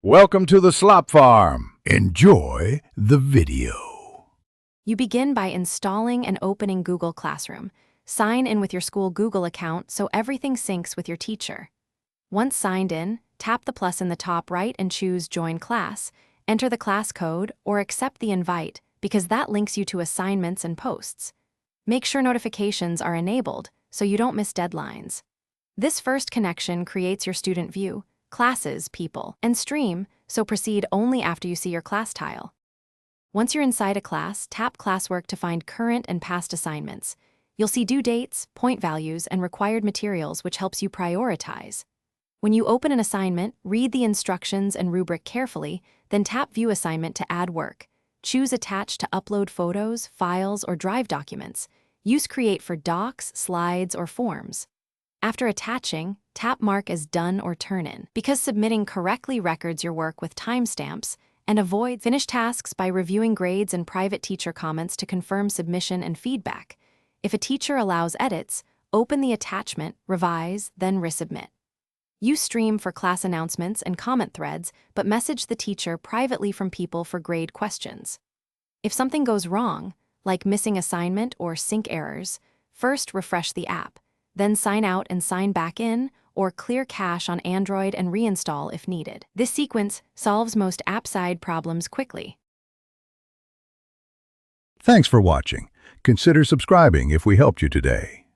Welcome to the Slop Farm. Enjoy the video. You begin by installing and opening Google Classroom. Sign in with your school Google account so everything syncs with your teacher. Once signed in, tap the plus in the top right and choose Join Class. Enter the class code or accept the invite because that links you to assignments and posts. Make sure notifications are enabled so you don't miss deadlines. This first connection creates your student view, classes, people, and stream, so proceed only after you see your class tile. Once you're inside a class, tap Classwork to find current and past assignments. You'll see due dates, point values, and required materials, which helps you prioritize. When you open an assignment, read the instructions and rubric carefully, then tap View Assignment to add work. Choose Attach to upload photos, files, or Drive documents. Use Create for docs, slides, or forms. After attaching, tap Mark as Done or Turn In, because submitting correctly records your work with timestamps, and avoid finish tasks by reviewing grades and private teacher comments to confirm submission and feedback. If a teacher allows edits, open the attachment, revise, then resubmit. Use Stream for class announcements and comment threads, but message the teacher privately from people for grade questions. If something goes wrong, like missing assignment or sync errors, first refresh the app, then sign out and sign back in, or clear cache on Android and reinstall if needed. This sequence solves most app-side problems quickly. Thanks for watching. Consider subscribing if we helped you today.